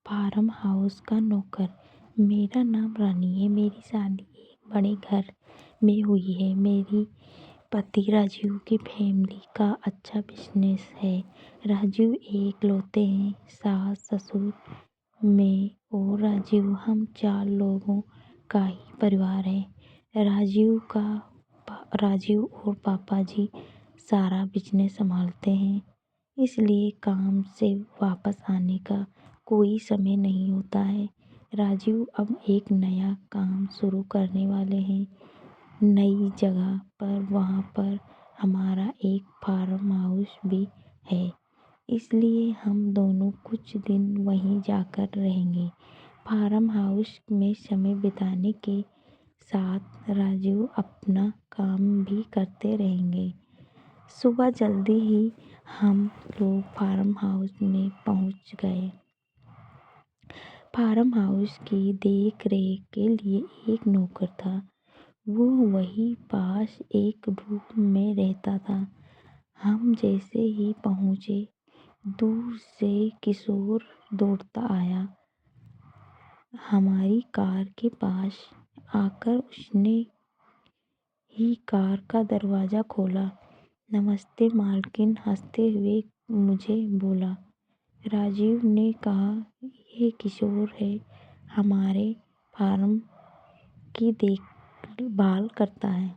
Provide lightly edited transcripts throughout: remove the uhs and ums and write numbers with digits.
Farm house का नौकर। मेरा नाम रानी है। मेरी शादी एक बड़े घर में हुई है। मेरी पति राजीव की फैमिली का अच्छा बिजनेस है। राजीव एक लौते हैं। सास ससुर मैं और राजीव, हम 4 लोगों का ही परिवार है। राजीव और पापा जी सारा बिजनेस संभालते हैं, इसलिए काम से वापस आने का कोई समय नहीं होता है। राजीव अब एक नया काम शुरू करने वाले हैं नई जगह पर। वहाँ पर हमारा एक फार्म हाउस भी है, इसलिए हम दोनों कुछ दिन वहीं जाकर रहेंगे। फार्म हाउस में समय बिताने के साथ राजीव अपना काम भी करते रहेंगे। सुबह जल्दी ही हम लोग फार्म हाउस में पहुंच गए। फार्म हाउस की देख रेख के लिए एक नौकर था। वो वहीं पास एक रूम में रहता था। हम जैसे ही पहुंचे, दूर से किशोर दौड़ता आया। हमारी कार के पास आकर उसने ही कार का दरवाज़ा खोला। नमस्ते मालकिन, हंसते हुए मुझे बोला। राजीव ने कहा, ये किशोर है, हमारे फार्म की देखभाल करता है।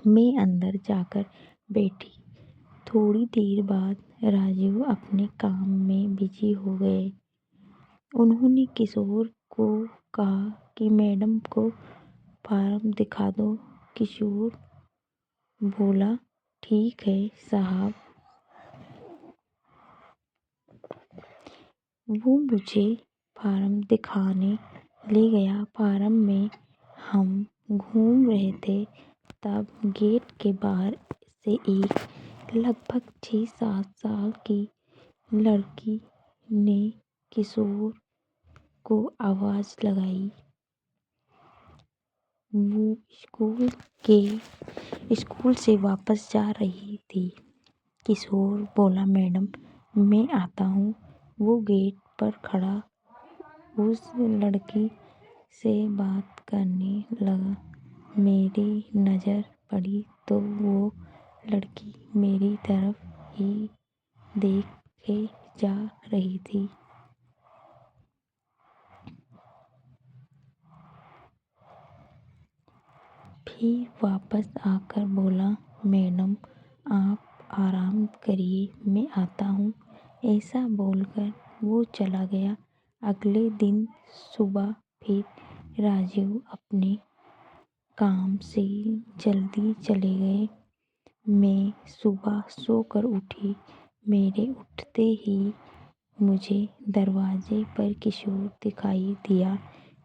मैं अंदर जाकर बैठी। थोड़ी देर बाद राजीव अपने काम में बिजी हो गए। उन्होंने किशोर को कहा कि मैडम को फार्म दिखा दो। किशोर बोला, ठीक है साहब। वो मुझे फार्म दिखाने ले गया। फार्म में हम घूम रहे थे, तब गेट के बाहर से एक लगभग 6-7 साल की लड़की ने किशोर को आवाज़ लगाई। वो स्कूल से वापस जा रही थी। किशोर बोला, मैडम मैं आता हूँ। वो गेट पर खड़ा उस लड़की से बात करने लगा। मेरी नज़र पड़ी तो वो लड़की मेरी तरफ ही देखे जा रही थी। फिर वापस आकर बोला, मैडम आप आराम करिए, मैं आता हूँ। ऐसा बोलकर वो चला गया। अगले दिन सुबह फिर राजीव अपने काम से जल्दी चले गए। मैं सुबह सोकर उठी। मेरे उठते ही मुझे दरवाजे पर किशोर दिखाई दिया।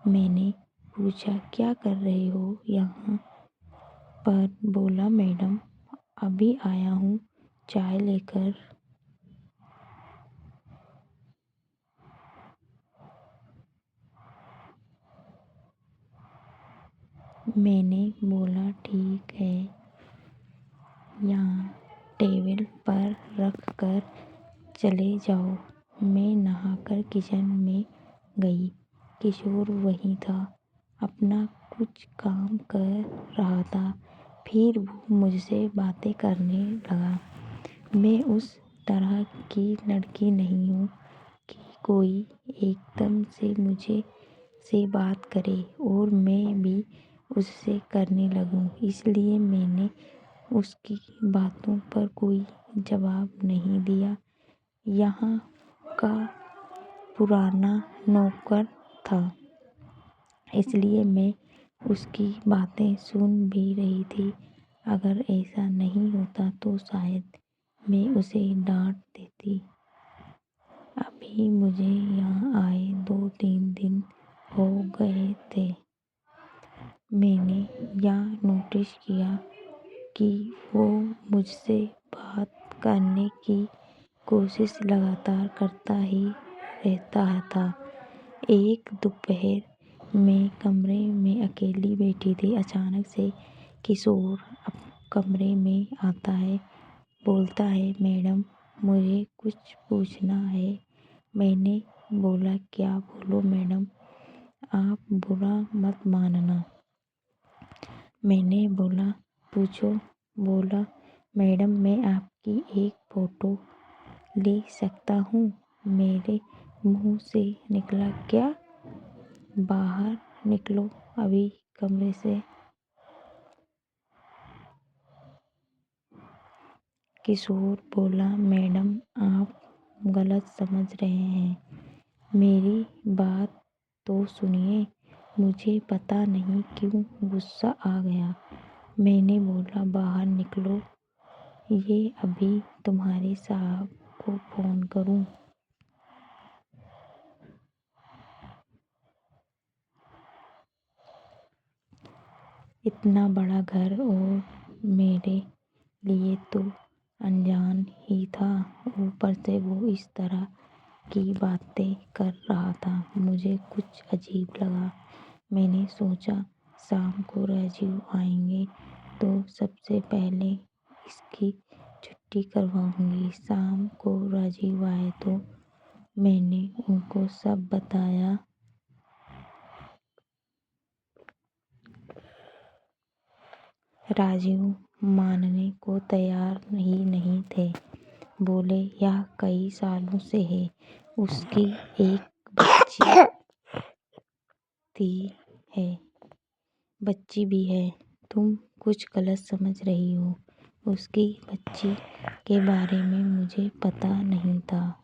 मैंने पूछा, क्या कर रहे हो यहाँ पर? बोला, मैडम अभी आया हूँ चाय लेकर। मैंने बोला, ठीक है, यहाँ टेबल पर रख कर चले जाओ। मैं नहाकर किचन में गई। किशोर वहीं था, अपना कुछ काम कर रहा था। फिर वो मुझसे बातें करने लगा। मैं उस तरह की लड़की नहीं हूँ कि कोई एकदम से मुझे से बात करे और मैं भी उससे करने लगूँ, इसलिए मैंने उसकी बातों पर कोई जवाब नहीं दिया। यहाँ का पुराना नौकर था, इसलिए मैं उसकी बातें सुन भी रही थी। अगर ऐसा नहीं होता तो शायद मैं उसे डांट देती। अभी मुझे यहाँ आए 2-3 दिन हो गए थे। मैंने यह नोटिस किया कि वो मुझसे बात करने की कोशिश लगातार करता ही रहता था। एक दोपहर में कमरे में अकेली बैठी थी। अचानक से किशोर कमरे में आता है। बोलता है, मैडम मुझे कुछ पूछना है। मैंने बोला, क्या बोलो मैडम, आप बुरा मत मानना। मैंने बोला, पूछो। बोला, मैडम मैं आपकी एक फ़ोटो ले सकता हूँ? मेरे मुंह से निकला, क्या? बाहर निकलो अभी कमरे से। किशोर बोला, मैडम आप गलत समझ रहे हैं, मेरी बात तो सुनिए। मुझे पता नहीं क्यों गुस्सा आ गया। मैंने बोला, बाहर निकलो, ये अभी तुम्हारे साहब को फ़ोन करूं। इतना बड़ा घर और मेरे लिए तो अनजान ही था, ऊपर से वो इस तरह की बातें कर रहा था। मुझे कुछ अजीब लगा। मैंने सोचा, शाम को राजीव आएंगे तो सबसे पहले इसकी छुट्टी करवाऊंगी। शाम को राजीव आए तो मैंने उनको सब बताया। राजीव मानने को तैयार ही नहीं थे। बोले, यह कई सालों से है। उसकी एक थी है बच्ची भी है। तुम कुछ गलत समझ रही हो। उसकी बच्ची के बारे में मुझे पता नहीं था।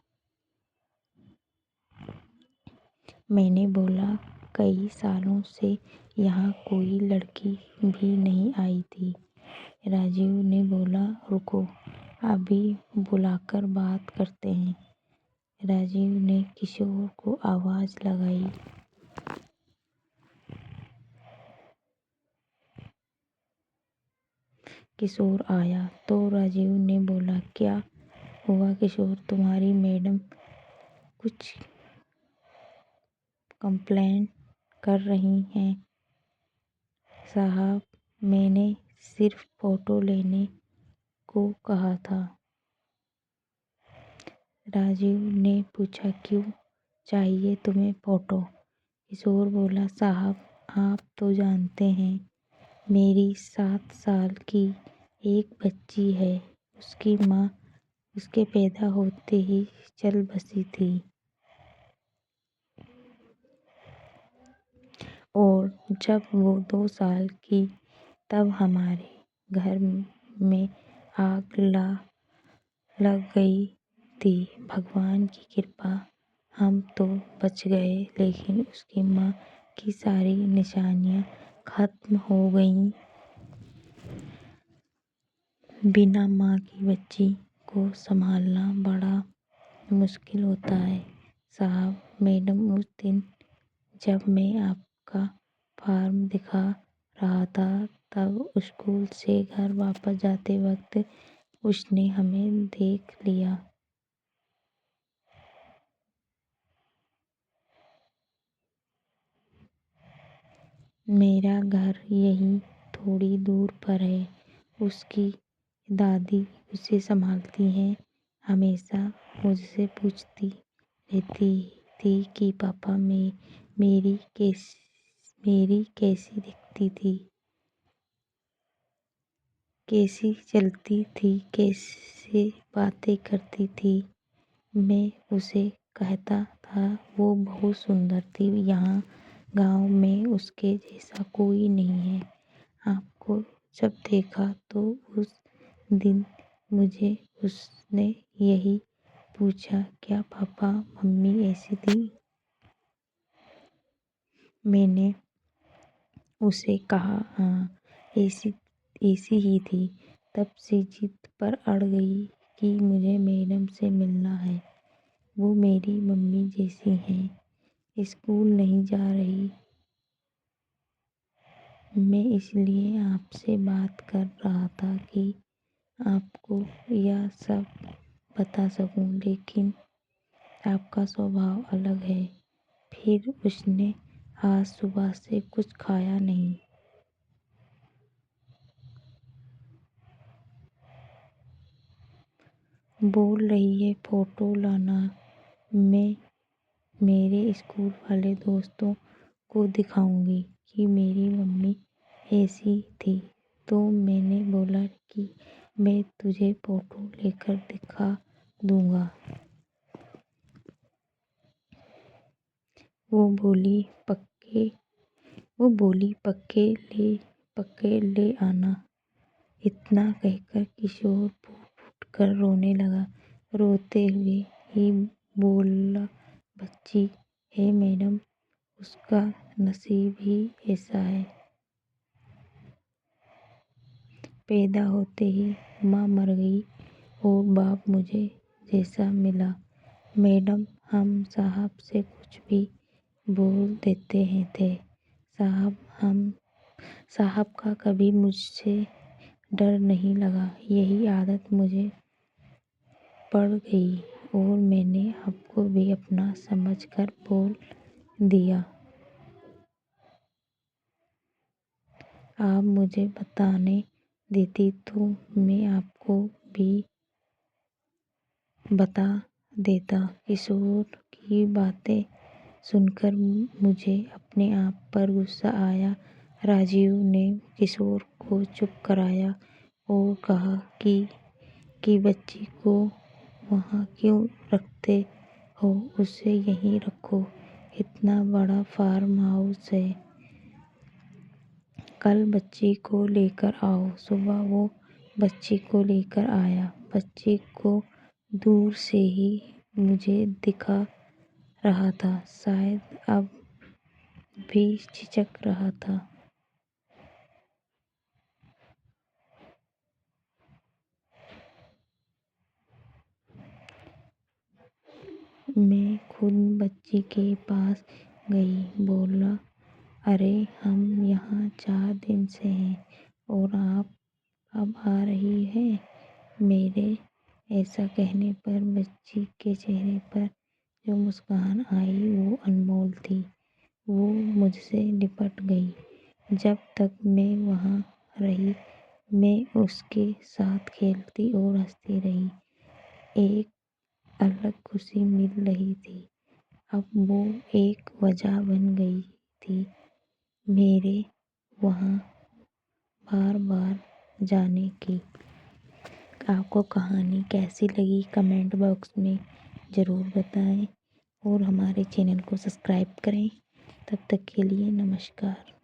मैंने बोला, कई सालों से यहाँ कोई लड़की भी नहीं आई थी। राजीव ने बोला, रुको, अभी बुलाकर बात करते हैं। राजीव ने किशोर को आवाज़ लगाई। किशोर आया तो राजीव ने बोला, क्या हुआ किशोर, तुम्हारी मैडम कुछ कंप्लेंट कर रही हैं? साहब, मैंने सिर्फ फ़ोटो लेने को कहा था। राजीव ने पूछा, क्यों चाहिए तुम्हें फ़ोटो? किशोर बोला, साहब आप तो जानते हैं, मेरी 7 साल की एक बच्ची है। उसकी माँ उसके पैदा होते ही चल बसी थी और जब वो 2 साल की तब हमारे घर में आग लग गई थी। भगवान की कृपा हम तो बच गए, लेकिन उसकी माँ की सारी निशानियाँ खत्म हो गईं। बिना माँ की बच्ची को संभालना बड़ा मुश्किल होता है। साहब, मैडम उस दिन जब मैं आपका फॉर्म दिखा रहा था, तब स्कूल से घर वापस जाते वक्त उसने हमें देख लिया। मेरा घर यहीं थोड़ी दूर पर है। उसकी दादी उसे संभालती हैं। हमेशा मुझसे पूछती रहती थी कि पापा में मेरी कैसी दिखती थी, कैसी चलती थी, कैसे बातें करती थी। मैं उसे कहता था वो बहुत सुंदर थी, यहाँ गांव में उसके जैसा कोई नहीं है। आपको जब देखा तो उस दिन मुझे उसने यही पूछा, क्या पापा मम्मी ऐसी थी? मैंने उसे कहा, हाँ ऐसी ऐसी ही थी। तब से जिद पर अड़ गई कि मुझे मैडम से मिलना है। वो मेरी मम्मी जैसी हैं। स्कूल नहीं जा रही, मैं इसलिए आपसे बात कर रहा था कि आपको यह सब बता सकूं, लेकिन आपका स्वभाव अलग है। फिर उसने आज सुबह से कुछ खाया नहीं। बोल रही है फ़ोटो लाना। मैं मेरे स्कूल वाले दोस्तों को दिखाऊंगी कि मेरी मम्मी ऐसी थी। तो मैंने बोला कि मैं तुझे फ़ोटो लेकर दिखा दूंगा। वो बोली पक्के ले आना। इतना कहकर किशोर फूट कर रोने लगा। रोते हुए ही बोला, बच्ची है मैडम, उसका नसीब ही ऐसा है। पैदा होते ही माँ मर गई और बाप मुझे जैसा मिला। मैडम हम साहब से कुछ भी बोल देते हैं थे। साहब का कभी मुझसे डर नहीं लगा। यही आदत मुझे पड़ गई और मैंने आपको भी अपना समझकर बोल दिया। आप मुझे बताने देती तो मैं आपको भी बता देता। किशोर की बातें सुनकर मुझे अपने आप पर गुस्सा आया। राजीव ने किशोर को चुप कराया और कहा कि बच्ची को वहाँ क्यों रखते हो, उसे यहीं रखो। इतना बड़ा फार्म हाउस है, कल बच्ची को लेकर आओ। सुबह वो बच्ची को लेकर आया। बच्ची को दूर से ही मुझे दिखा रहा था, शायद अब भी झिझक रहा था। मैं खुद बच्ची के पास गई। बोला, अरे हम यहाँ 4 दिन से हैं और आप अब आ रही हैं। मेरे ऐसा कहने पर बच्ची के चेहरे पर जो मुस्कान आई वो अनमोल थी। वो मुझसे लिपट गई। जब तक मैं वहाँ रही मैं उसके साथ खेलती और हंसती रही। एक अलग खुशी मिल रही थी। अब वो एक वजह बन गई थी मेरे वहाँ बार बार जाने की। आपको कहानी कैसी लगी कमेंट बॉक्स में ज़रूर बताएं और हमारे चैनल को सब्सक्राइब करें। तब तक के लिए नमस्कार।